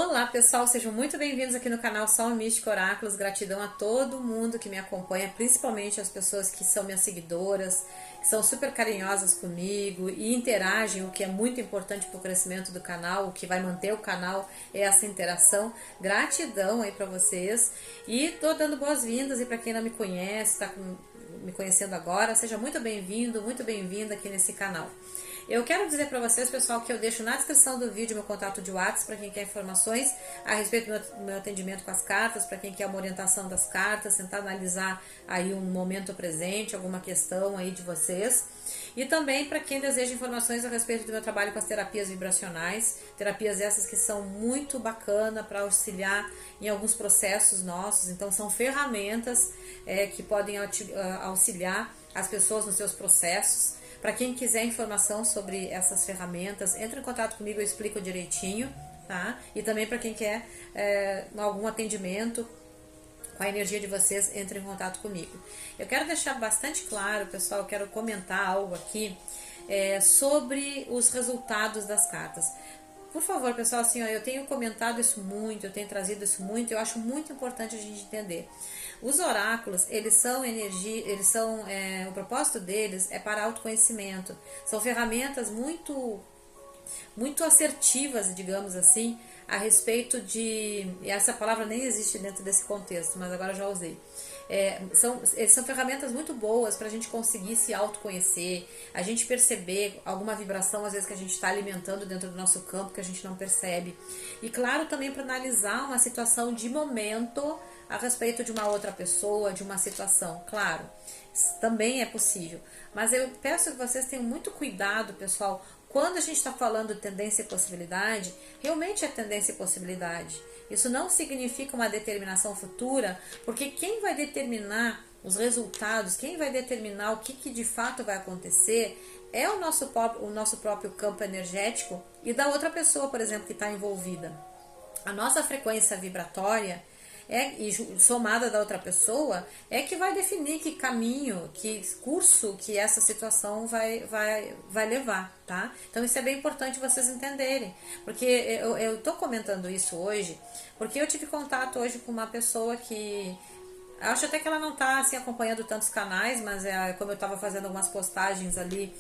Olá pessoal, sejam muito bem-vindos aqui no canal Sol Místico Oráculos. Gratidão a todo mundo que me acompanha, principalmente as pessoas que são minhas seguidoras, que são super carinhosas comigo e interagem, o que é muito importante para o crescimento do canal, o que vai manter o canal é essa interação. Gratidão aí para vocês e tô dando boas-vindas, e para quem não me conhece, está me conhecendo agora, seja muito bem-vindo, muito bem-vinda aqui nesse canal. Eu quero dizer para vocês, pessoal, que eu deixo na descrição do vídeo meu contato de WhatsApp para quem quer informações a respeito do meu atendimento com as cartas, para quem quer uma orientação das cartas, tentar analisar aí um momento presente, alguma questão aí de vocês. E também para quem deseja informações a respeito do meu trabalho com as terapias vibracionais, terapias essas que são muito bacanas para auxiliar em alguns processos nossos. Então são ferramentas que podem auxiliar as pessoas nos seus processos. Para quem quiser informação sobre essas ferramentas, entre em contato comigo, eu explico direitinho, tá? E também para quem quer algum atendimento com a energia de vocês, entre em contato comigo. Eu quero deixar bastante claro, pessoal, eu quero comentar algo aqui sobre os resultados das cartas. Por favor, pessoal, assim, ó, eu tenho comentado isso muito, eu tenho trazido isso muito, eu acho muito importante a gente entender. Os oráculos, eles são energia, o propósito deles é para autoconhecimento. São ferramentas muito assertivas, digamos assim, a respeito de... Essa palavra nem existe dentro desse contexto, mas agora já usei. Eles são ferramentas muito boas para a gente conseguir se autoconhecer, a gente perceber alguma vibração, às vezes, que a gente está alimentando dentro do nosso campo, que a gente não percebe. E claro, também para analisar uma situação de momento a respeito de uma outra pessoa, de uma situação. Claro, também é possível. Mas eu peço que vocês tenham muito cuidado, pessoal. Quando a gente está falando de tendência e possibilidade, realmente é tendência e possibilidade. Isso não significa uma determinação futura, porque quem vai determinar os resultados, quem vai determinar o que de fato vai acontecer, é o nosso próprio campo energético e da outra pessoa, por exemplo, que está envolvida. A nossa frequência vibratória e somada da outra pessoa é que vai definir que caminho, que curso que essa situação vai levar, tá? Então isso é bem importante vocês entenderem, porque eu tô comentando isso hoje, porque eu tive contato hoje com uma pessoa que acho até que ela não tá assim acompanhando tantos canais, mas como eu estava fazendo algumas postagens ali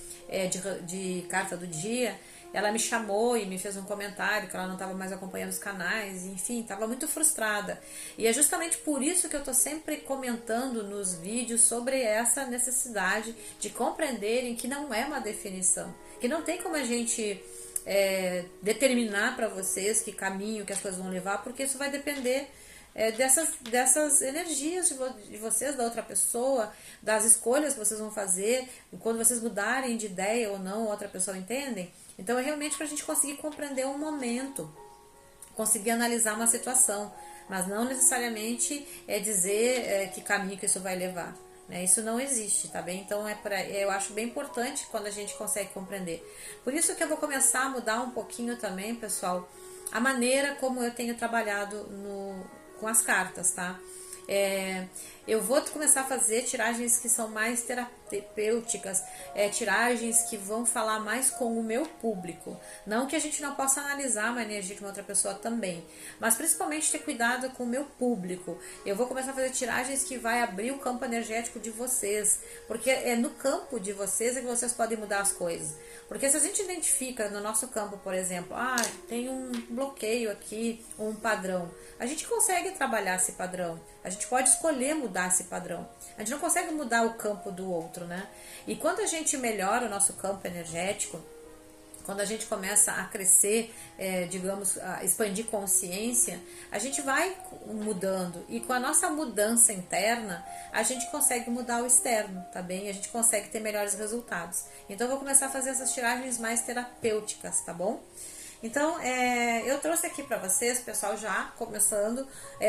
de carta do dia, ela me chamou e me fez um comentário que ela não estava mais acompanhando os canais, enfim, estava muito frustrada. E é justamente por isso que eu estou sempre comentando nos vídeos sobre essa necessidade de compreenderem que não é uma definição, que não tem como a gente determinar para vocês que caminho que as coisas vão levar, porque isso vai depender dessas energias de vocês, da outra pessoa, das escolhas que vocês vão fazer, quando vocês mudarem de ideia ou não, outra pessoa entendem. Então é realmente para a gente conseguir compreender um momento, conseguir analisar uma situação, mas não necessariamente dizer que caminho que isso vai levar. Né? Isso não existe, tá bem? Então eu acho bem importante quando a gente consegue compreender. Por isso que eu vou começar a mudar um pouquinho também, pessoal, a maneira como eu tenho trabalhado com as cartas, tá? Eu vou começar a fazer tiragens que são mais terapêuticas, tiragens que vão falar mais com o meu público. Não que a gente não possa analisar uma energia de uma outra pessoa também, mas principalmente ter cuidado com o meu público. Eu vou começar a fazer tiragens que vai abrir o campo energético de vocês, porque é no campo de vocês que vocês podem mudar as coisas. Porque se a gente identifica no nosso campo, por exemplo, tem um bloqueio aqui, um padrão, a gente consegue trabalhar esse padrão, a gente pode escolher mudar esse padrão. A gente não consegue mudar o campo do outro, né? E quando a gente melhora o nosso campo energético, quando a gente começa a crescer, digamos, a expandir consciência, a gente vai mudando. E com a nossa mudança interna, a gente consegue mudar o externo, tá bem? A gente consegue ter melhores resultados. Então eu vou começar a fazer essas tiragens mais terapêuticas, tá bom? Então, eu trouxe aqui para vocês, pessoal, já começando.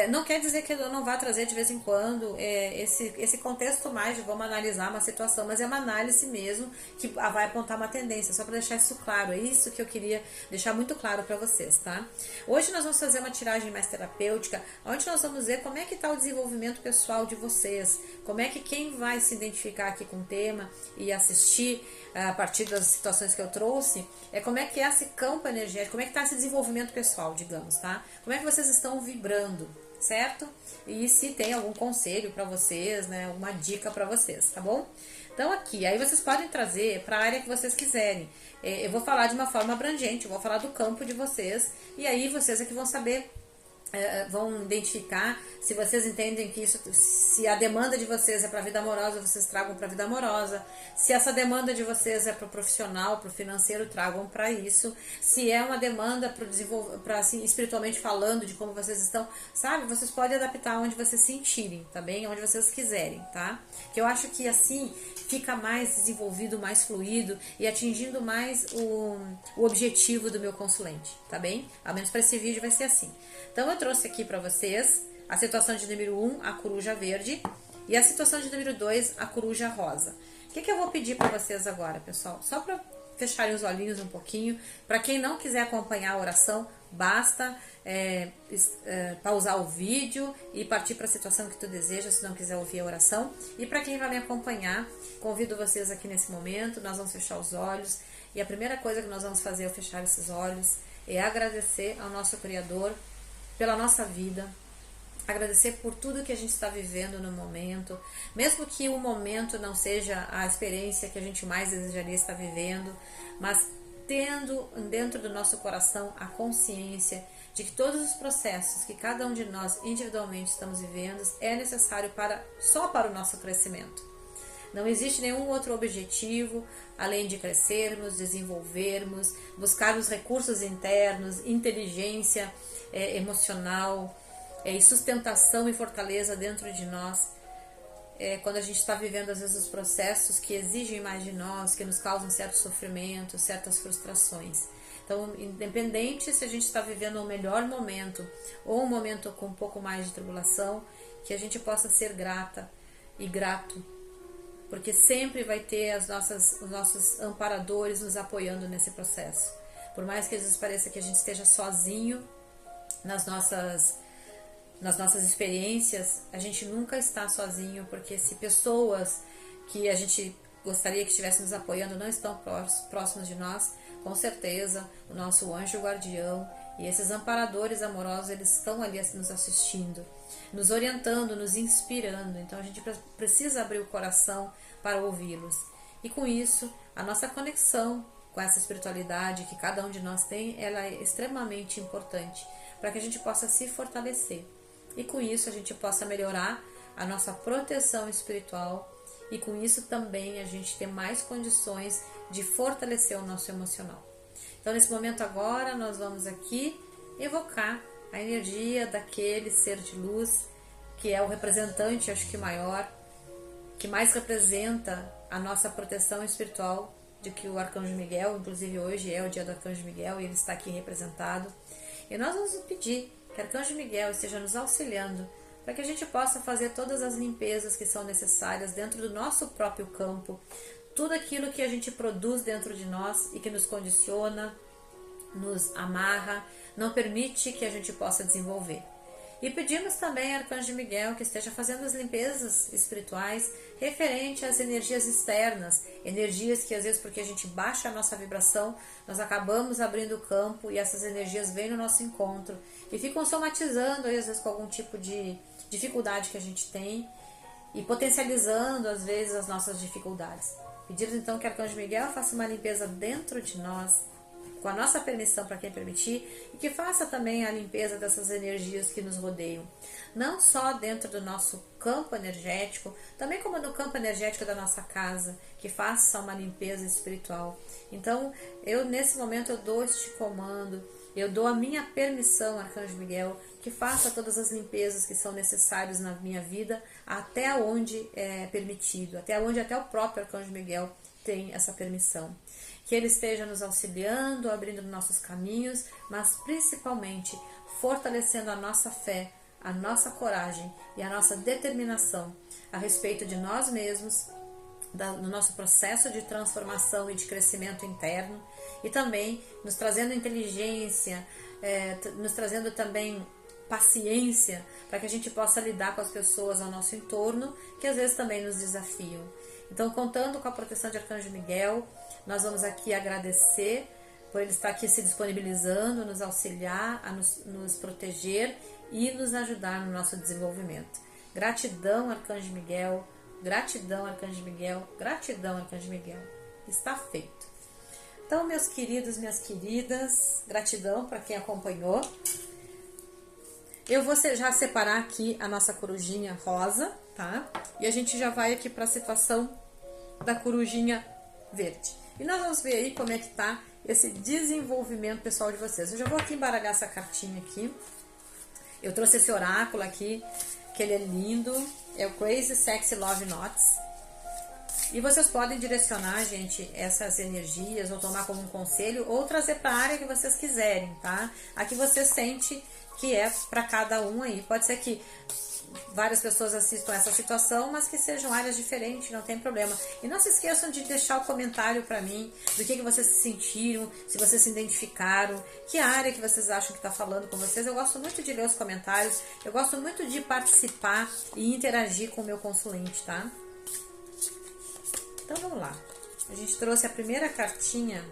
Não quer dizer que eu não vá trazer de vez em quando esse contexto mais de vamos analisar uma situação, mas é uma análise mesmo que vai apontar uma tendência, só para deixar isso claro. É isso que eu queria deixar muito claro para vocês, tá? Hoje nós vamos fazer uma tiragem mais terapêutica, onde nós vamos ver como é que está o desenvolvimento pessoal de vocês, como é que quem vai se identificar aqui com o tema e assistir a partir das situações que eu trouxe, como é que é esse campo energético energética, como é que está esse desenvolvimento pessoal, digamos, tá? Como é que vocês estão vibrando, certo? E se tem algum conselho para vocês, né, alguma dica para vocês, tá bom? Então aqui, aí vocês podem trazer para a área que vocês quiserem. Eu vou falar de uma forma abrangente, eu vou falar do campo de vocês, e aí vocês é que vão saber, vão identificar se vocês entendem que isso, se a demanda de vocês é para a vida amorosa, vocês tragam para a vida amorosa. Se essa demanda de vocês é para o profissional, para o financeiro, tragam para isso. Se é uma demanda para desenvolver, para assim, espiritualmente falando, de como vocês estão, sabe? Vocês podem adaptar onde vocês sentirem, tá bem? Onde vocês quiserem, tá? Que eu acho que assim fica mais desenvolvido, mais fluido e atingindo mais o objetivo do meu consulente, tá bem? Ao menos para esse vídeo vai ser assim. Então eu trouxe aqui para vocês a situação de número 1, a coruja verde, e a situação de número 2, a coruja rosa. O que eu vou pedir para vocês agora, pessoal? Só para fecharem os olhinhos um pouquinho. Para quem não quiser acompanhar a oração, basta pausar o vídeo e partir para a situação que tu deseja, se não quiser ouvir a oração. E para quem vai me acompanhar, convido vocês aqui nesse momento, nós vamos fechar os olhos. E a primeira coisa que nós vamos fazer ao fechar esses olhos é agradecer ao nosso Criador pela nossa vida, agradecer por tudo que a gente está vivendo no momento, mesmo que o momento não seja a experiência que a gente mais desejaria estar vivendo, mas tendo dentro do nosso coração a consciência de que todos os processos que cada um de nós individualmente estamos vivendo é necessário só para o nosso crescimento. Não existe nenhum outro objetivo além de crescermos, desenvolvermos, buscarmos recursos internos, inteligência emocional e sustentação e fortaleza dentro de nós. Quando a gente está vivendo às vezes os processos que exigem mais de nós, que nos causam certo sofrimento, certas frustrações. Então, independente se a gente está vivendo um melhor momento ou um momento com um pouco mais de tribulação, que a gente possa ser grata e grato, porque sempre vai ter os nossos amparadores nos apoiando nesse processo. Por mais que às vezes pareça que a gente esteja sozinho nas nossas experiências, a gente nunca está sozinho, porque se pessoas que a gente gostaria que estivessem nos apoiando não estão próximos de nós, com certeza o nosso anjo guardião e esses amparadores amorosos, eles estão ali nos assistindo, nos orientando, nos inspirando. Então a gente precisa abrir o coração para ouvi-los. E com isso, a nossa conexão com essa espiritualidade que cada um de nós tem, ela é extremamente importante para que a gente possa se fortalecer. E com isso a gente possa melhorar a nossa proteção espiritual e com isso também a gente ter mais condições de fortalecer o nosso emocional. Então nesse momento agora nós vamos aqui evocar a energia daquele ser de luz que é o representante, acho que maior, que mais representa a nossa proteção espiritual, de que o Arcanjo Miguel, inclusive hoje é o dia do Arcanjo Miguel e ele está aqui representado. E nós vamos pedir que Arcanjo Miguel esteja nos auxiliando para que a gente possa fazer todas as limpezas que são necessárias dentro do nosso próprio campo, tudo aquilo que a gente produz dentro de nós e que nos condiciona, nos amarra, não permite que a gente possa desenvolver. E pedimos também ao Arcanjo Miguel que esteja fazendo as limpezas espirituais referente às energias externas, energias que às vezes porque a gente baixa a nossa vibração, nós acabamos abrindo o campo e essas energias vêm no nosso encontro e ficam somatizando às vezes com algum tipo de dificuldade que a gente tem e potencializando às vezes as nossas dificuldades. Pedimos então que o Arcanjo Miguel faça uma limpeza dentro de nós, com a nossa permissão para quem permitir, e que faça também a limpeza dessas energias que nos rodeiam, não só dentro do nosso campo energético, também como no campo energético da nossa casa, que faça uma limpeza espiritual. Então, nesse momento eu dou este comando, eu dou a minha permissão, Arcanjo Miguel, que faça todas as limpezas que são necessárias na minha vida, até onde é permitido, até onde até o próprio Arcanjo Miguel tem essa permissão. Que ele esteja nos auxiliando, abrindo nossos caminhos, mas principalmente fortalecendo a nossa fé, a nossa coragem e a nossa determinação a respeito de nós mesmos, no nosso processo de transformação e de crescimento interno, e também nos trazendo inteligência, nos trazendo também paciência para que a gente possa lidar com as pessoas ao nosso entorno, que às vezes também nos desafiam. Então, contando com a proteção de Arcanjo Miguel, nós vamos aqui agradecer por ele estar aqui se disponibilizando, nos auxiliar, a nos proteger e nos ajudar no nosso desenvolvimento. Gratidão, Arcanjo Miguel, gratidão, Arcanjo Miguel, gratidão, Arcanjo Miguel. Está feito. Então, meus queridos, minhas queridas, gratidão para quem acompanhou. Eu vou já separar aqui a nossa corujinha rosa, tá? E a gente já vai aqui para a situação da corujinha verde. E nós vamos ver aí como é que tá esse desenvolvimento pessoal de vocês. Eu já vou aqui embaralhar essa cartinha aqui. Eu trouxe esse oráculo aqui, que ele é lindo. É o Crazy Sexy Love Knots. E vocês podem direcionar, gente, essas energias, ou tomar como um conselho, ou trazer para a área que vocês quiserem, tá? A que você sente que é para cada um aí. Pode ser que várias pessoas assistam essa situação, mas que sejam áreas diferentes, não tem problema. E não se esqueçam de deixar o comentário para mim, do que vocês se sentiram, se vocês se identificaram, que área que vocês acham que está falando com vocês. Eu gosto muito de ler os comentários, eu gosto muito de participar e interagir com o meu consulente, tá? Então vamos lá. A gente trouxe a primeira cartinha.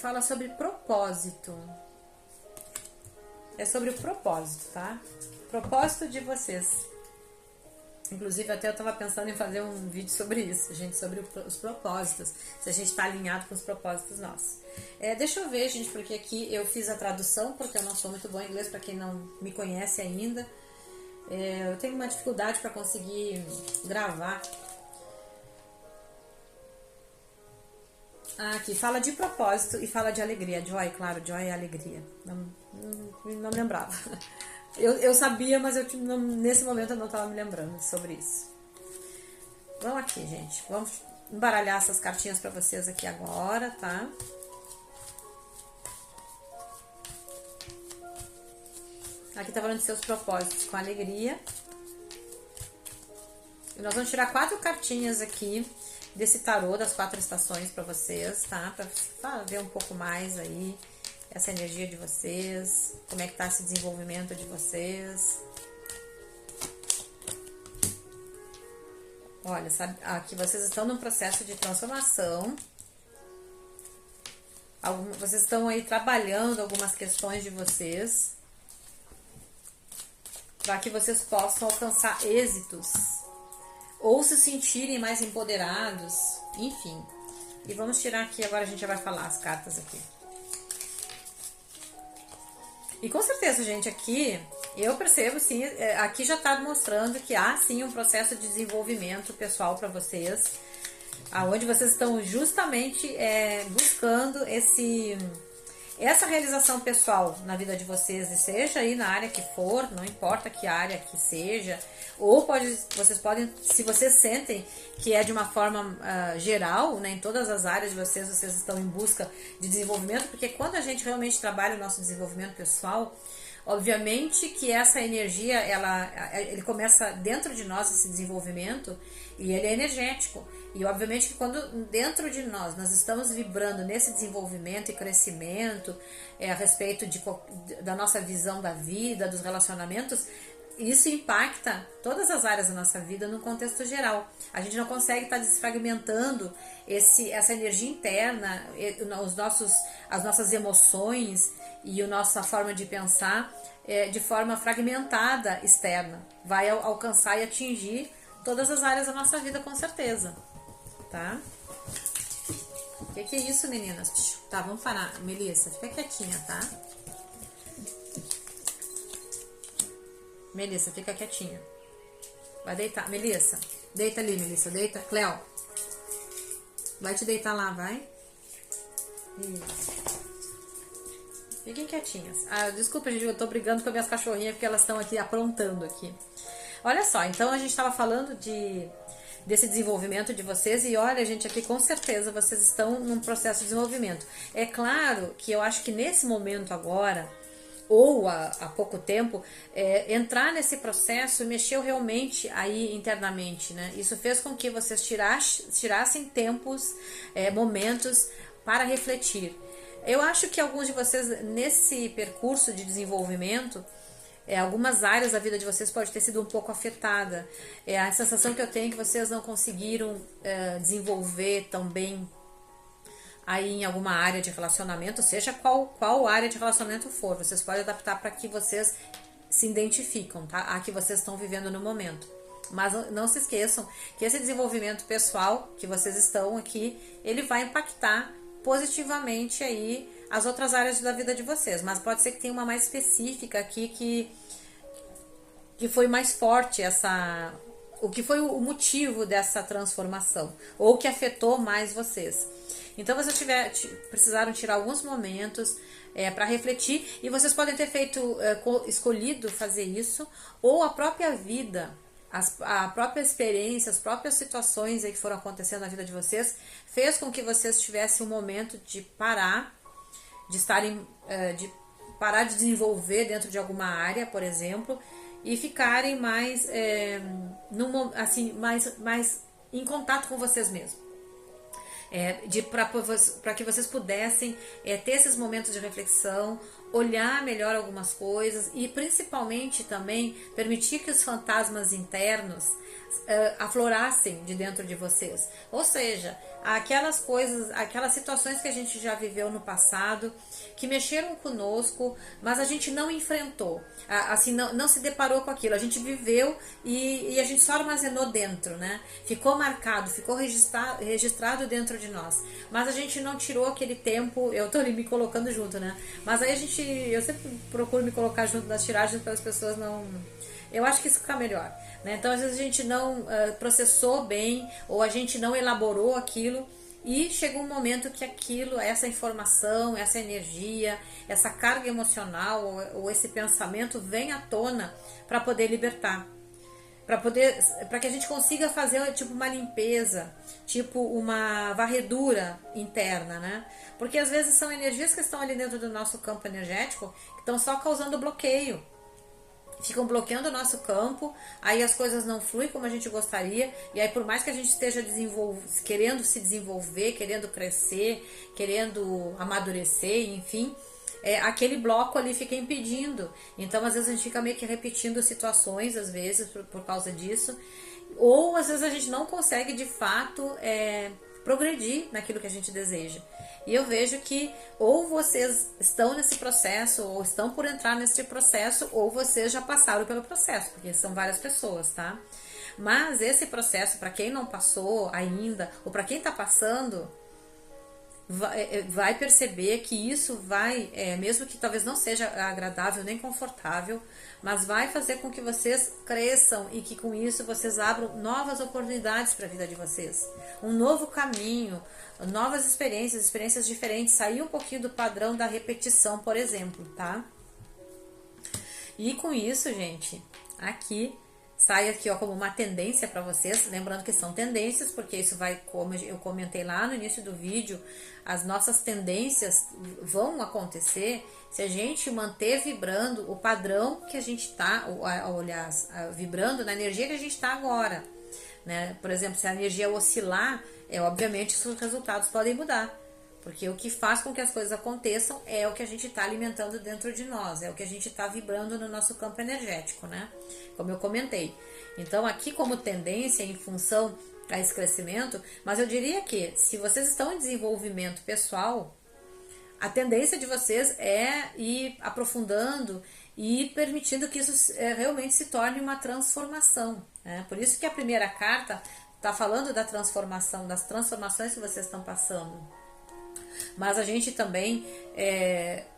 Fala sobre propósito. É sobre o propósito, tá? Propósito de vocês. Inclusive, até eu estava pensando em fazer um vídeo sobre isso, gente, sobre os propósitos. Se a gente está alinhado com os propósitos nossos. Deixa eu ver, gente, porque aqui eu fiz a tradução, porque eu não sou muito boa em inglês, para quem não me conhece ainda. Eu tenho uma dificuldade para conseguir gravar. Aqui fala de propósito e fala de alegria. Joy, claro, joy é alegria. Não me lembrava. Eu sabia, mas nesse momento eu não estava me lembrando sobre isso. Vamos aqui, gente. Vamos embaralhar essas cartinhas para vocês aqui agora, tá? Aqui tá falando de seus propósitos com alegria. E nós vamos tirar 4 cartinhas aqui desse tarô das 4 estações para vocês, tá? Pra ver um pouco mais aí essa energia de vocês, como é que tá esse desenvolvimento de vocês. Olha, sabe, aqui vocês estão num processo de transformação. Vocês estão aí trabalhando algumas questões de vocês, para que vocês possam alcançar êxitos ou se sentirem mais empoderados, enfim. E vamos tirar aqui, agora a gente já vai falar as cartas aqui. E com certeza, gente, aqui eu percebo, sim, aqui já está mostrando que há, sim, um processo de desenvolvimento pessoal para vocês, aonde vocês estão justamente buscando essa realização pessoal na vida de vocês, e seja aí na área que for, não importa que área que seja, ou vocês podem, se vocês sentem que é de uma forma geral, né, em todas as áreas de vocês estão em busca de desenvolvimento, porque quando a gente realmente trabalha o nosso desenvolvimento pessoal, obviamente que essa energia, ele começa dentro de nós, esse desenvolvimento, e ele é energético. E obviamente que quando dentro de nós estamos vibrando nesse desenvolvimento e crescimento, a respeito da nossa visão da vida, dos relacionamentos, isso impacta todas as áreas da nossa vida no contexto geral. A gente não consegue estar desfragmentando essa energia interna, as nossas emoções e a nossa forma de pensar de forma fragmentada externa. Vai alcançar e atingir todas as áreas da nossa vida, com certeza. Tá? O que é isso, meninas? Tá, vamos parar. Melissa, fica quietinha, tá? Melissa, fica quietinha. Vai deitar. Melissa, deita ali, Melissa. Deita. Cleo, vai te deitar lá, vai. Isso. Fiquem quietinhas. Desculpa, gente, eu tô brigando com as minhas cachorrinhas porque elas estão aqui aprontando aqui. Olha só, então a gente tava falando desse desenvolvimento de vocês, e olha, gente, aqui com certeza vocês estão num processo de desenvolvimento. É claro que eu acho que nesse momento agora, ou há pouco tempo, entrar nesse processo mexeu realmente aí internamente, né? Isso fez com que vocês tirassem tempos, momentos para refletir. Eu acho que alguns de vocês, nesse percurso de desenvolvimento, Algumas áreas da vida de vocês pode ter sido um pouco afetada. A sensação que eu tenho é que vocês não conseguiram desenvolver tão bem aí em alguma área de relacionamento, seja qual área de relacionamento for. Vocês podem adaptar para que vocês se identificam, tá? A que vocês estão vivendo no momento. Mas não se esqueçam que esse desenvolvimento pessoal que vocês estão aqui, ele vai impactar positivamente aí as outras áreas da vida de vocês. Mas pode ser que tenha uma mais específica aqui que foi mais forte o que foi o motivo dessa transformação, ou que afetou mais vocês. Então, vocês precisaram tirar alguns momentos para refletir, e vocês podem ter escolhido fazer isso, ou a própria vida, a própria experiência, as próprias situações aí que foram acontecendo na vida de vocês, fez com que vocês tivessem um momento de parar, de parar de desenvolver dentro de alguma área, por exemplo, e ficarem mais, mais em contato com vocês mesmos. Para que vocês pudessem ter esses momentos de reflexão, olhar melhor algumas coisas e principalmente também permitir que os fantasmas internos aflorassem de dentro de vocês. Ou seja, aquelas coisas, aquelas situações que a gente já viveu no passado, que mexeram conosco, mas a gente não enfrentou, assim, não se deparou com aquilo, a gente viveu e a gente só armazenou dentro, né? Ficou marcado, ficou registrado dentro de nós, mas a gente não tirou aquele tempo. Eu tô ali me colocando junto, né? Mas aí eu sempre procuro me colocar junto nas tiragens para as pessoas não... Eu acho que isso fica melhor, né? Então, às vezes a gente não processou bem, ou a gente não elaborou aquilo, e chega um momento que essa informação, essa energia, essa carga emocional ou esse pensamento vem à tona para poder libertar. Para que a gente consiga fazer tipo uma limpeza, tipo uma varredura interna, né? Porque às vezes são energias que estão ali dentro do nosso campo energético que estão só causando bloqueio. Ficam bloqueando o nosso campo, aí as coisas não fluem como a gente gostaria, e aí por mais que a gente esteja querendo se desenvolver, querendo crescer, querendo amadurecer, enfim, aquele bloco ali fica impedindo. Então às vezes a gente fica meio que repetindo situações, às vezes por causa disso, ou às vezes a gente não consegue de fato progredir naquilo que a gente deseja. E eu vejo que ou vocês estão nesse processo, ou estão por entrar nesse processo, ou vocês já passaram pelo processo, porque são várias pessoas, tá? Mas esse processo, para quem não passou ainda, ou para quem tá passando, vai perceber que isso vai, mesmo que talvez não seja agradável nem confortável, mas vai fazer com que vocês cresçam e que com isso vocês abram novas oportunidades para a vida de vocês, um novo caminho, novas experiências diferentes, sair um pouquinho do padrão da repetição, por exemplo, tá? E com isso, gente, sai aqui ó, como uma tendência para vocês, lembrando que são tendências, porque isso vai, como eu comentei lá no início do vídeo, as nossas tendências vão acontecer se a gente manter vibrando o padrão que a gente está, vibrando na energia que a gente está agora, né? Por exemplo, se a energia oscilar, obviamente os resultados podem mudar. Porque o que faz com que as coisas aconteçam é o que a gente está alimentando dentro de nós, é o que a gente está vibrando no nosso campo energético, né? Como eu comentei. Então, aqui como tendência, em função a esse crescimento, mas eu diria que se vocês estão em desenvolvimento pessoal, a tendência de vocês é ir aprofundando e permitindo que isso realmente se torne uma transformação, né? Por isso que a primeira carta está falando da transformação, das transformações que vocês estão passando. Mas a gente também,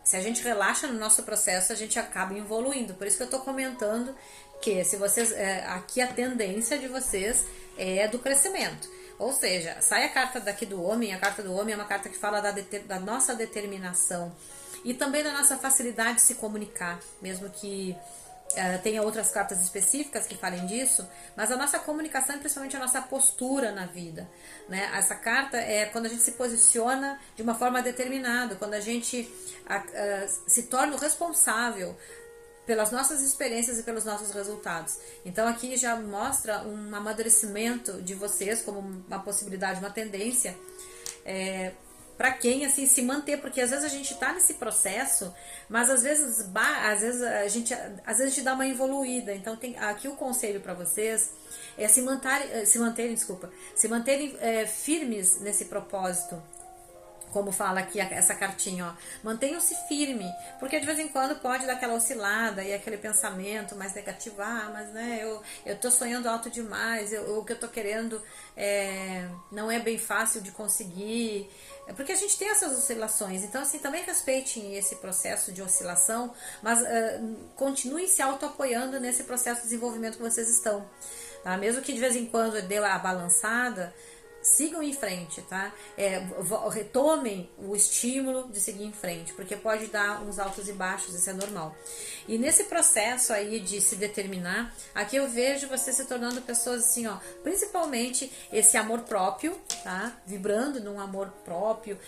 se a gente relaxa no nosso processo, a gente acaba evoluindo. Por isso que eu estou comentando que se vocês, aqui a tendência de vocês é do crescimento. Ou seja, sai a carta daqui do homem, a carta do homem é uma carta que fala da nossa determinação e também da nossa facilidade de se comunicar, mesmo que tenha outras cartas específicas que falem disso, mas a nossa comunicação e principalmente a nossa postura na vida, né? Essa carta é quando a gente se posiciona de uma forma determinada, quando a gente se torna o responsável pelas nossas experiências e pelos nossos resultados. Então aqui já mostra um amadurecimento de vocês como uma possibilidade, uma tendência para quem assim se manter, porque às vezes a gente tá nesse processo, mas às vezes a gente dá uma evoluída. Então tem aqui o conselho para vocês é se manterem firmes nesse propósito. Como fala aqui essa cartinha, ó, mantenham-se firme, porque de vez em quando pode dar aquela oscilada e aquele pensamento mais negativo, mas né, eu tô sonhando alto demais, o que eu tô querendo não é bem fácil de conseguir, porque a gente tem essas oscilações, então assim, também respeitem esse processo de oscilação, mas continuem se auto-apoiando nesse processo de desenvolvimento que vocês estão, tá? Mesmo que de vez em quando dê a balançada, sigam em frente, tá? Retomem o estímulo de seguir em frente, porque pode dar uns altos e baixos, isso é normal. E nesse processo aí de se determinar, aqui eu vejo você se tornando pessoas assim, ó, principalmente esse amor próprio, tá? Vibrando num amor próprio,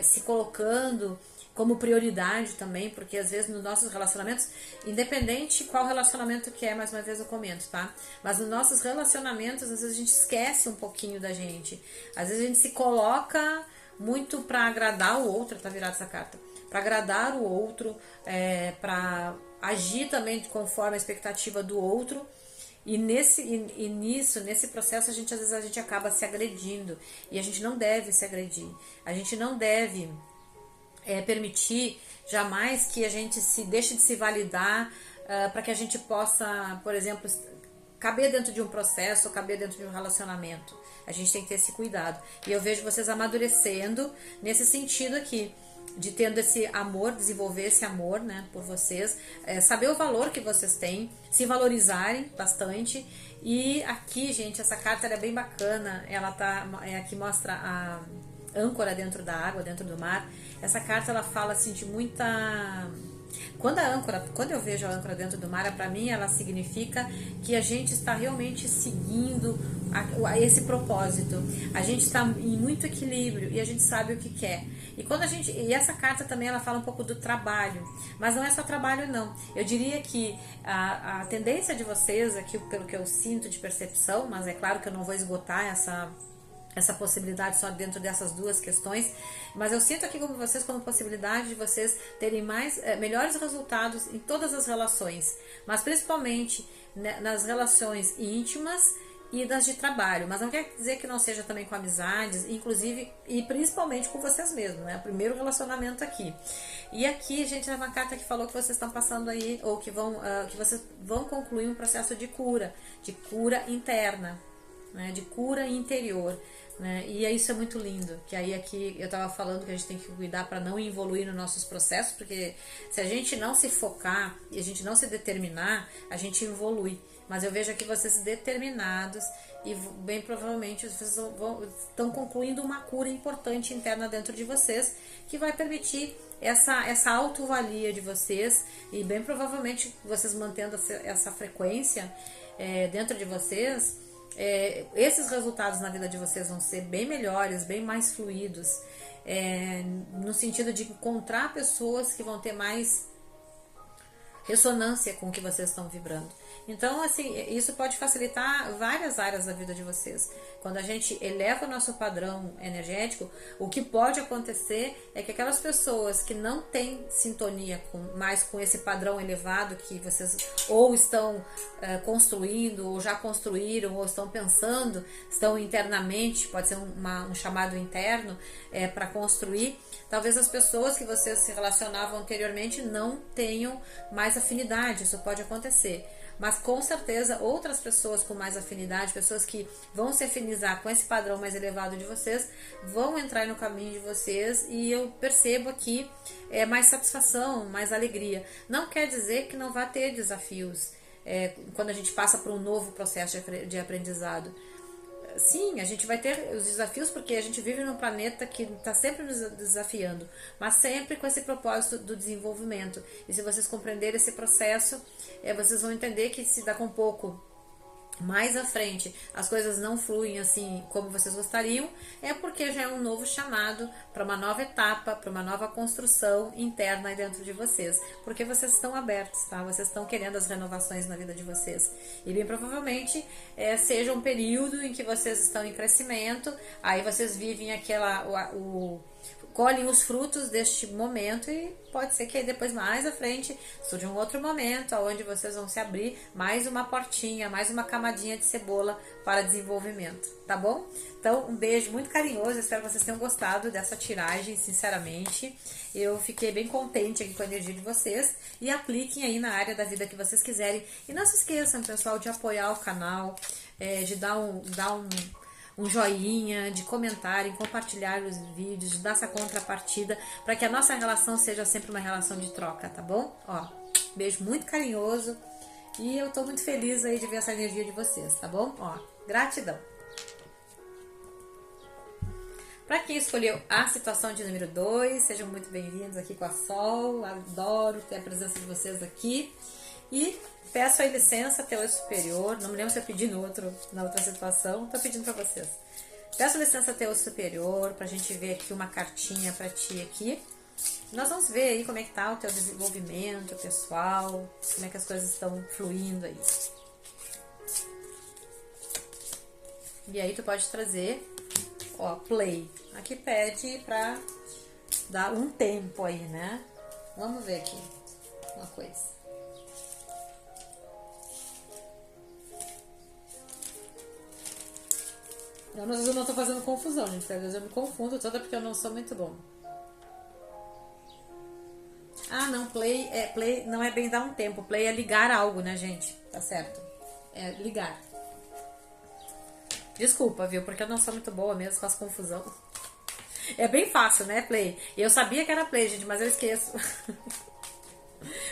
se colocando como prioridade também, porque às vezes nos nossos relacionamentos, independente qual relacionamento que é, mais uma vez eu comento, tá? Mas nos nossos relacionamentos, às vezes a gente esquece um pouquinho da gente. Às vezes a gente se coloca muito para agradar o outro, tá virada essa carta, para agradar o outro, para agir também conforme a expectativa do outro. E nesse processo às vezes a gente acaba se agredindo, e a gente não deve se agredir. A gente não deve permitir jamais que a gente se deixe de se validar para que a gente possa, por exemplo, caber dentro de um processo, caber dentro de um relacionamento. A gente tem que ter esse cuidado. E eu vejo vocês amadurecendo nesse sentido aqui, de tendo esse amor, desenvolver esse amor, né, por vocês, saber o valor que vocês têm, se valorizarem bastante. E aqui, gente, essa carta é bem bacana, ela aqui mostra a âncora dentro da água, dentro do mar. Essa carta ela fala assim de muita... Quando eu vejo a âncora dentro do mar, para mim ela significa que a gente está realmente seguindo esse propósito. A gente está em muito equilíbrio e a gente sabe o que quer. E essa carta também ela fala um pouco do trabalho, mas não é só trabalho não. Eu diria que a tendência de vocês aqui, pelo que eu sinto de percepção, mas é claro que eu não vou esgotar essa possibilidade só dentro dessas duas questões, mas eu sinto aqui como vocês como possibilidade de vocês terem melhores resultados em todas as relações, mas principalmente nas relações íntimas e das de trabalho, mas não quer dizer que não seja também com amizades, inclusive e principalmente com vocês mesmos, né? O primeiro relacionamento aqui. E aqui, gente, é uma carta que falou que vocês estão passando aí, ou que vocês vão concluir um processo de cura interna, né? De cura interior. Né? E isso é muito lindo, que aí aqui eu estava falando que a gente tem que cuidar para não evoluir nos nossos processos, porque se a gente não se focar e a gente não se determinar, a gente evolui. Mas eu vejo aqui vocês determinados e bem provavelmente vocês estão concluindo uma cura importante interna dentro de vocês, que vai permitir essa autovalia de vocês, e bem provavelmente vocês mantendo essa frequência dentro de vocês, esses resultados na vida de vocês vão ser bem melhores, bem mais fluidos, no sentido de encontrar pessoas que vão ter mais ressonância com o que vocês estão vibrando. Então, assim, isso pode facilitar várias áreas da vida de vocês. Quando a gente eleva o nosso padrão energético, o que pode acontecer é que aquelas pessoas que não têm sintonia mais com esse padrão elevado que vocês ou estão construindo, ou já construíram, ou estão pensando, estão internamente, pode ser um chamado interno para construir, talvez as pessoas que vocês se relacionavam anteriormente não tenham mais afinidade, isso pode acontecer. Mas com certeza outras pessoas com mais afinidade, pessoas que vão se afinizar com esse padrão mais elevado de vocês, vão entrar no caminho de vocês, e eu percebo aqui mais satisfação, mais alegria. Não quer dizer que não vai ter desafios quando a gente passa por um novo processo de aprendizado. Sim, a gente vai ter os desafios porque a gente vive num planeta que está sempre nos desafiando, mas sempre com esse propósito do desenvolvimento. E se vocês compreenderem esse processo, vocês vão entender que se daqui a um pouco mais à frente as coisas não fluem assim como vocês gostariam, é porque já é um novo chamado para uma nova etapa, para uma nova construção interna aí dentro de vocês, porque vocês estão abertos, tá? Vocês estão querendo as renovações na vida de vocês, e bem provavelmente seja um período em que vocês estão em crescimento, aí vocês vivem colhem os frutos deste momento e pode ser que aí depois mais à frente surja um outro momento onde vocês vão se abrir mais uma portinha, mais uma camadinha de cebola para desenvolvimento, tá bom? Então um beijo muito carinhoso, espero que vocês tenham gostado dessa tiragem, sinceramente. Eu fiquei bem contente aqui com a energia de vocês e apliquem aí na área da vida que vocês quiserem. E não se esqueçam, pessoal, de apoiar o canal, de dar um joinha, de comentarem, compartilhar os vídeos, de dar essa contrapartida, para que a nossa relação seja sempre uma relação de troca, tá bom? Ó, beijo muito carinhoso e eu tô muito feliz aí de ver essa energia de vocês, tá bom? Ó, gratidão. Para quem escolheu a situação de número 2, sejam muito bem-vindos aqui com a Sol, adoro ter a presença de vocês aqui e peço aí licença pelo superior, não me lembro se eu pedi na outra situação, tô pedindo para vocês. Peço licença teu superior pra gente ver aqui uma cartinha pra ti aqui. Nós vamos ver aí como é que tá o teu desenvolvimento pessoal, como é que as coisas estão fluindo aí. E aí tu pode trazer, ó, play. Aqui pede pra dar um tempo aí, né? Vamos ver aqui uma coisa. Às vezes eu não tô fazendo confusão, gente. Às vezes eu me confundo toda porque eu não sou muito bom. Ah, não, play não é bem dar um tempo. Play é ligar algo, né, gente? Tá certo. É ligar. Desculpa, viu? Porque eu não sou muito boa mesmo, faço confusão. É bem fácil, né, play? E eu sabia que era play, gente, mas eu esqueço.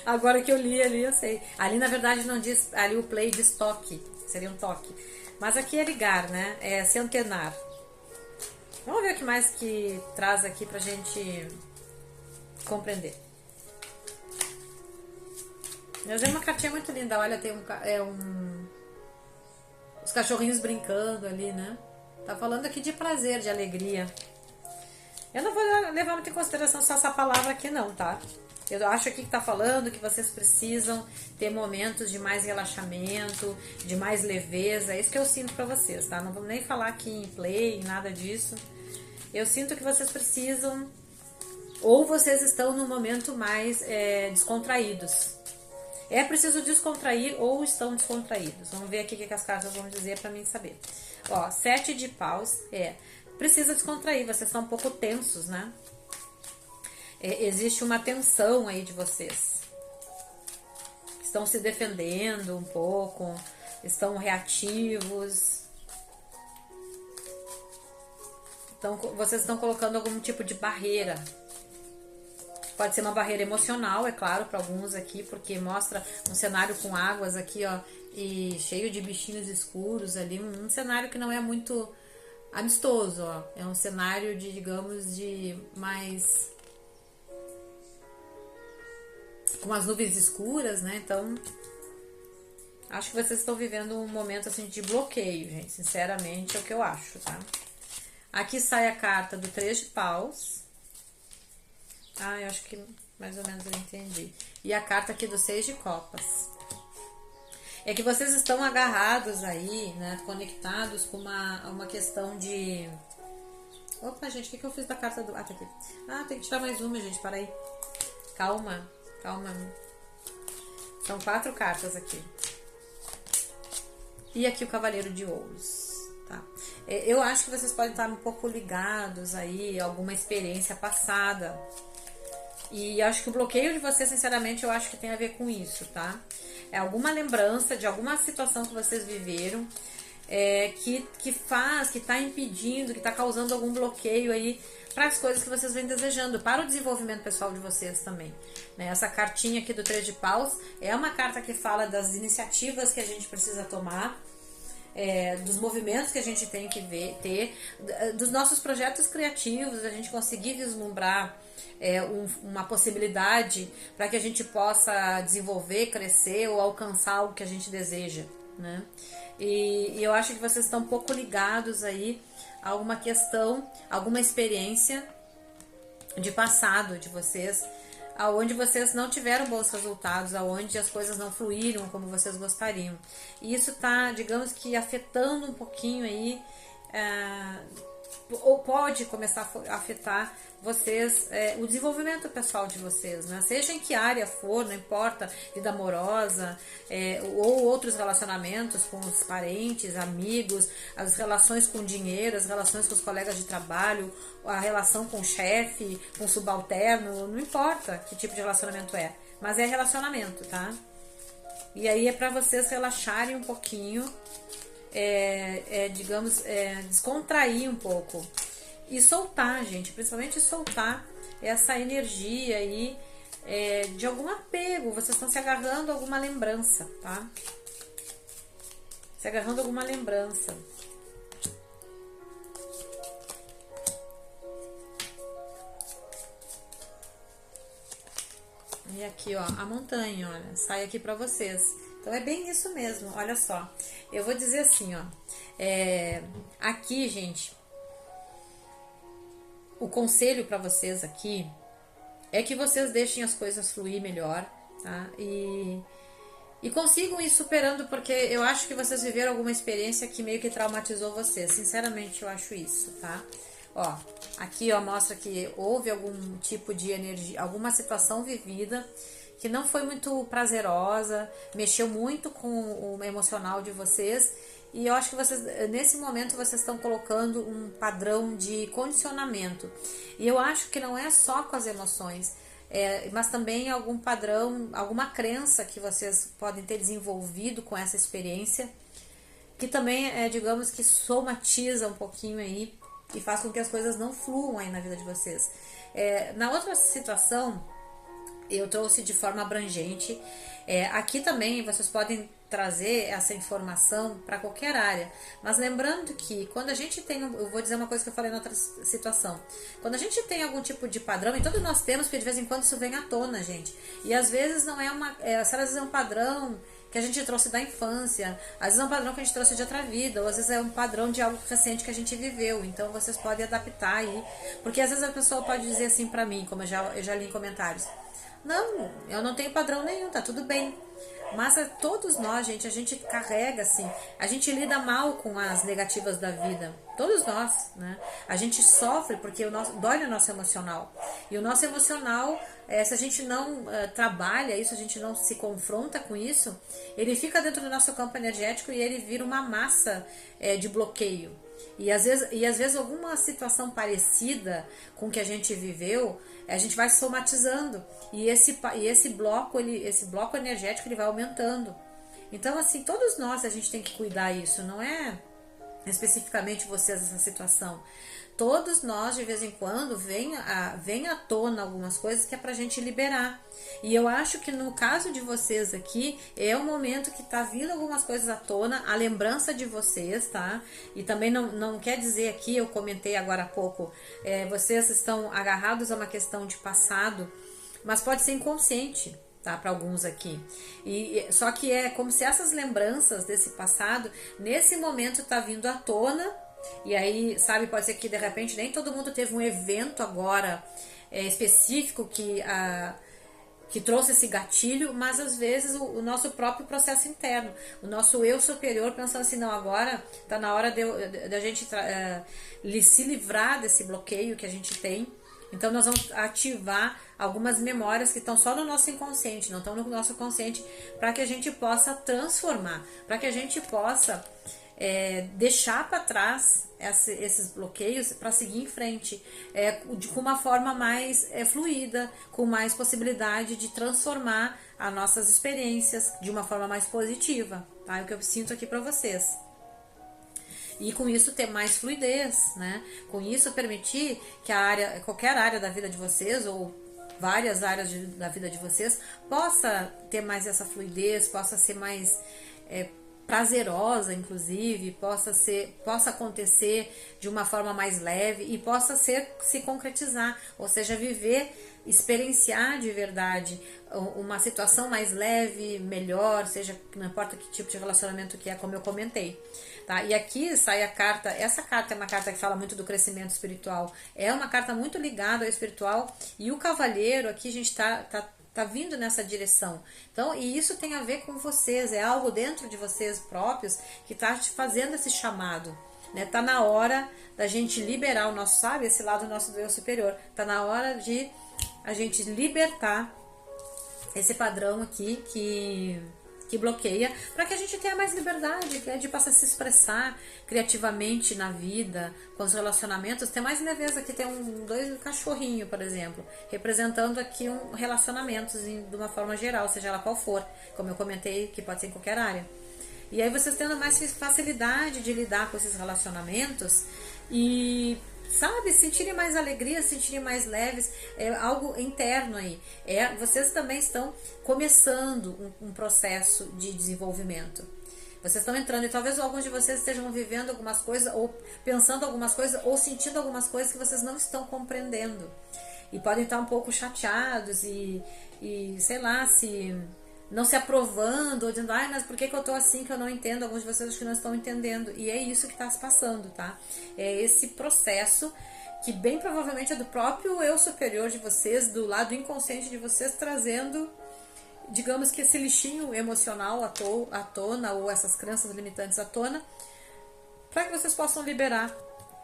Agora que eu li ali, eu sei. Ali, na verdade, não diz... Ali o play diz toque. Seria um toque. Mas aqui é ligar, né? É se antenar. Vamos ver o que mais que traz aqui pra gente compreender. Mas é uma cartinha muito linda. Olha, tem os cachorrinhos brincando ali, né? Tá falando aqui de prazer, de alegria. Eu não vou levar muito em consideração só essa palavra aqui não, tá? Eu acho aqui que tá falando que vocês precisam ter momentos de mais relaxamento, de mais leveza. É isso que eu sinto pra vocês, tá? Não vamos nem falar aqui em play, nada disso. Eu sinto que vocês precisam, ou vocês estão num momento mais descontraídos. É preciso descontrair ou estão descontraídos. Vamos ver aqui o que as cartas vão dizer pra mim saber. Ó, 7 de paus precisa descontrair, vocês estão um pouco tensos, né? Existe uma tensão aí de vocês. Estão se defendendo um pouco, estão reativos. Então, vocês estão colocando algum tipo de barreira. Pode ser uma barreira emocional, é claro, para alguns aqui, porque mostra um cenário com águas aqui, ó, e cheio de bichinhos escuros ali. Um cenário que não é muito amistoso, ó. É um cenário de, digamos, de mais... com as nuvens escuras, né? Então, acho que vocês estão vivendo um momento assim de bloqueio, gente. Sinceramente, é o que eu acho, tá? Aqui sai a carta do 3 de paus. Ah, eu acho que mais ou menos eu entendi. E a carta aqui do 6 de copas. É que vocês estão agarrados aí, né? Conectados com uma questão de... Opa, gente, o que eu fiz da carta do... Ah, tá aqui. Ah, tem que tirar mais uma, gente, para aí. Calma. Calma. São 4 cartas aqui. E aqui o Cavaleiro de Ouros, tá? Eu acho que vocês podem estar um pouco ligados aí a alguma experiência passada. E acho que o bloqueio de vocês, sinceramente, eu acho que tem a ver com isso, tá? É alguma lembrança de alguma situação que vocês viveram que tá impedindo, que tá causando algum bloqueio aí para as coisas que vocês vêm desejando, para o desenvolvimento pessoal de vocês também, né? Essa cartinha aqui do 3 de paus é uma carta que fala das iniciativas que a gente precisa tomar, dos movimentos que a gente tem que ter, dos nossos projetos criativos, a gente conseguir vislumbrar uma possibilidade para que a gente possa desenvolver, crescer ou alcançar algo que a gente deseja, né? E eu acho que vocês estão um pouco ligados aí a alguma questão, alguma experiência de passado de vocês, aonde vocês não tiveram bons resultados, aonde as coisas não fluíram como vocês gostariam. E isso tá, digamos que, afetando um pouquinho aí ou pode começar a afetar vocês, o desenvolvimento pessoal de vocês, né? Seja em que área for, não importa, vida amorosa, ou outros relacionamentos com os parentes, amigos, as relações com o dinheiro, as relações com os colegas de trabalho, a relação com o chefe, com o subalterno, não importa que tipo de relacionamento é, mas é relacionamento, tá? E aí é para vocês relaxarem um pouquinho, digamos, descontrair um pouco e soltar, gente, principalmente soltar essa energia aí de algum apego. Vocês estão se agarrando a alguma lembrança, tá? Se agarrando a alguma lembrança. E aqui, ó, a montanha, olha, sai aqui pra vocês. Então é bem isso mesmo, olha só. Eu vou dizer assim, ó. Aqui, gente, o conselho pra vocês aqui é que vocês deixem as coisas fluir melhor, tá? E consigam ir superando, porque eu acho que vocês viveram alguma experiência que meio que traumatizou vocês. Sinceramente, eu acho isso, tá? Ó, aqui, ó, mostra que houve algum tipo de energia, alguma situação vivida que não foi muito prazerosa, mexeu muito com o emocional de vocês. E eu acho que vocês, nesse momento, vocês estão colocando um padrão de condicionamento. E eu acho que não é só com as emoções, mas também algum padrão, alguma crença que vocês podem ter desenvolvido com essa experiência, que também, digamos que somatiza um pouquinho aí e faz com que as coisas não fluam aí na vida de vocês. Na outra situação, eu trouxe de forma abrangente. Aqui também vocês podem trazer essa informação para qualquer área, mas lembrando que quando a gente tem, eu vou dizer uma coisa que eu falei na outra situação, quando a gente tem algum tipo de padrão, e todos nós temos, porque de vez em quando isso vem à tona, gente, e às vezes não é uma, às vezes é um padrão que a gente trouxe da infância, às vezes é um padrão que a gente trouxe de outra vida, ou às vezes é um padrão de algo recente que a gente viveu. Então vocês podem adaptar aí, porque às vezes a pessoa pode dizer assim pra mim, como eu já li em comentários: não, eu não tenho padrão nenhum, tá tudo bem. Mas todos nós, gente, a gente carrega assim, a gente lida mal com as negativas da vida. Todos nós, né? A gente sofre porque dói o nosso emocional. E o nosso emocional, se a gente não trabalha isso, a gente não se confronta com isso, ele fica dentro do nosso campo energético e ele vira uma massa de bloqueio. E às vezes alguma situação parecida com o que a gente viveu, a gente vai somatizando. E esse bloco energético, ele vai aumentando. Então, assim, todos nós a gente tem que cuidar isso, não é especificamente vocês essa situação. Todos nós, de vez em quando, vem à tona algumas coisas que é pra gente liberar. E eu acho que no caso de vocês aqui, é o momento que tá vindo algumas coisas à tona, a lembrança de vocês, tá? E também não quer dizer aqui, eu comentei agora há pouco, vocês estão agarrados a uma questão de passado, mas pode ser inconsciente, tá, para alguns aqui. Só que é como se essas lembranças desse passado, nesse momento, tá vindo à tona. E aí, sabe, pode ser que de repente nem todo mundo teve um evento agora específico que trouxe esse gatilho, mas às vezes o nosso próprio processo interno, o nosso eu superior pensando assim: não, agora tá na hora de a gente se livrar desse bloqueio que a gente tem. Então nós vamos ativar algumas memórias que estão só no nosso inconsciente, não estão no nosso consciente, para que a gente possa transformar, para que a gente possa deixar para trás esses bloqueios para seguir em frente, com uma forma mais fluida, com mais possibilidade de transformar as nossas experiências de uma forma mais positiva, tá? É o que eu sinto aqui para vocês. E com isso ter mais fluidez, né? Com isso permitir que qualquer área da vida de vocês, ou várias áreas da vida de vocês, possa ter mais essa fluidez, possa ser mais prazerosa, inclusive, possa acontecer de uma forma mais leve e possa se concretizar, ou seja, experienciar de verdade uma situação mais leve, melhor, seja, não importa que tipo de relacionamento que é, como eu comentei. Tá? E aqui sai a carta, essa carta é uma carta que fala muito do crescimento espiritual, é uma carta muito ligada ao espiritual, e o cavaleiro aqui, a gente tá vindo nessa direção. Então, e isso tem a ver com vocês, é algo dentro de vocês próprios que tá te fazendo esse chamado. né? Tá na hora da gente liberar o nosso, sabe, esse lado nosso do eu superior. Tá na hora de a gente libertar esse padrão aqui que bloqueia, para que a gente tenha mais liberdade, de passar a se expressar criativamente na vida, com os relacionamentos. Tem mais leveza aqui, tem dois cachorrinhos, por exemplo, representando aqui relacionamentos de uma forma geral, seja ela qual for, como eu comentei, que pode ser em qualquer área. E aí vocês tendo mais facilidade de lidar com esses relacionamentos e, sabe, sentirem mais alegria, sentirem mais leves, é algo interno aí. Vocês também estão começando um processo de desenvolvimento. Vocês estão entrando e talvez alguns de vocês estejam vivendo algumas coisas, ou pensando algumas coisas, ou sentindo algumas coisas que vocês não estão compreendendo. E podem estar um pouco chateados e sei lá, não se aprovando, ou dizendo, ai, mas por que eu tô assim que eu não entendo? Alguns de vocês acho que não estão entendendo. E é isso que está se passando, tá? É esse processo que bem provavelmente é do próprio eu superior de vocês, do lado inconsciente de vocês, trazendo, digamos que esse lixinho emocional à tona, ou essas crenças limitantes à tona, para que vocês possam liberar.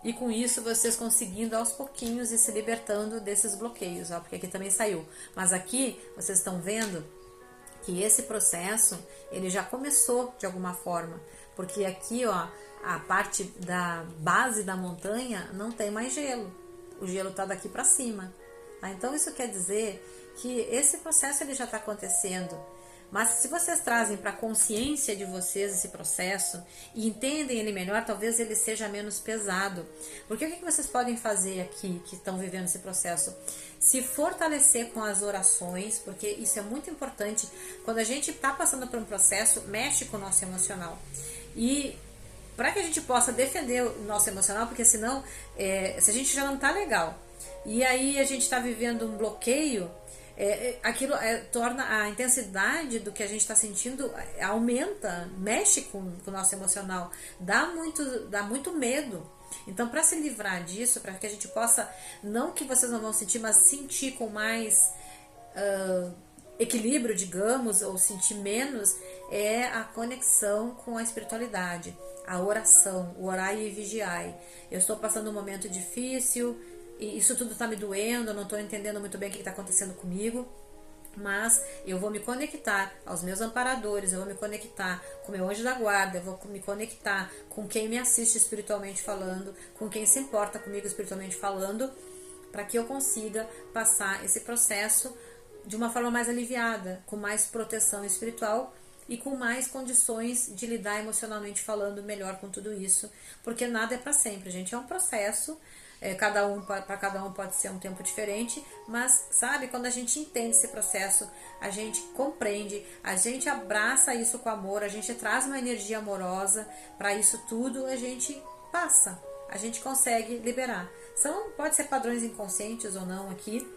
E com isso vocês conseguindo aos pouquinhos e se libertando desses bloqueios, ó, porque aqui também saiu. Mas aqui vocês estão vendo que esse processo ele já começou de alguma forma, porque aqui, ó, a parte da base da montanha não tem mais gelo, o gelo está daqui para cima, tá? Então isso quer dizer que esse processo ele já está acontecendo. Mas se vocês trazem para a consciência de vocês esse processo e entendem ele melhor, talvez ele seja menos pesado. Porque o que vocês podem fazer aqui, que estão vivendo esse processo? Se fortalecer com as orações, porque isso é muito importante. Quando a gente está passando por um processo, mexe com o nosso emocional. E para que a gente possa defender o nosso emocional, porque senão, se a gente já não está legal, e aí a gente está vivendo um bloqueio, aquilo torna a intensidade do que a gente está sentindo, aumenta, mexe com o nosso emocional, dá muito medo. Então, para se livrar disso, para que a gente possa, não que vocês não vão sentir, mas sentir com mais equilíbrio, digamos, ou sentir menos, é a conexão com a espiritualidade, a oração, o orai e vigiai. Eu estou passando um momento difícil, e isso tudo está me doendo, eu não estou entendendo muito bem o que está acontecendo comigo, mas eu vou me conectar aos meus amparadores, eu vou me conectar com o meu anjo da guarda, eu vou me conectar com quem me assiste espiritualmente falando, com quem se importa comigo espiritualmente falando, para que eu consiga passar esse processo de uma forma mais aliviada, com mais proteção espiritual e com mais condições de lidar emocionalmente falando melhor com tudo isso, porque nada é para sempre, gente, é um processo. Para cada um pode ser um tempo diferente, mas sabe, quando a gente entende esse processo, a gente compreende, a gente abraça isso com amor, a gente traz uma energia amorosa para isso tudo, a gente passa, a gente consegue liberar. Pode ser padrões inconscientes ou não aqui,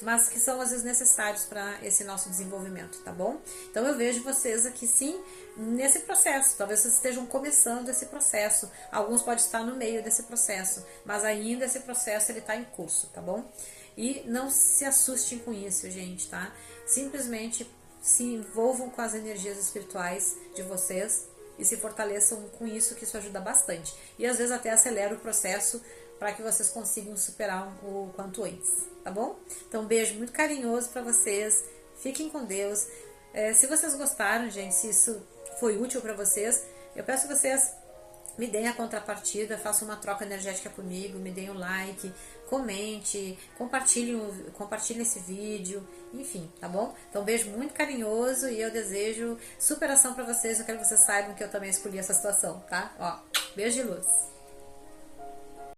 mas que são às vezes necessários para esse nosso desenvolvimento, tá bom? Então eu vejo vocês aqui sim nesse processo, talvez vocês estejam começando esse processo, alguns podem estar no meio desse processo, mas ainda esse processo ele está em curso, tá bom? E não se assustem com isso, gente, tá? Simplesmente se envolvam com as energias espirituais de vocês e se fortaleçam com isso, que isso ajuda bastante. E às vezes até acelera o processo para que vocês consigam superar o quanto antes, tá bom? Então, um beijo muito carinhoso para vocês, fiquem com Deus. Se vocês gostaram, gente, se isso foi útil para vocês, eu peço que vocês me deem a contrapartida, façam uma troca energética comigo, me deem um like, comente, compartilhem esse vídeo, enfim, tá bom? Então, um beijo muito carinhoso e eu desejo superação para vocês, eu quero que vocês saibam que eu também escolhi essa situação, tá? Ó, beijo de luz!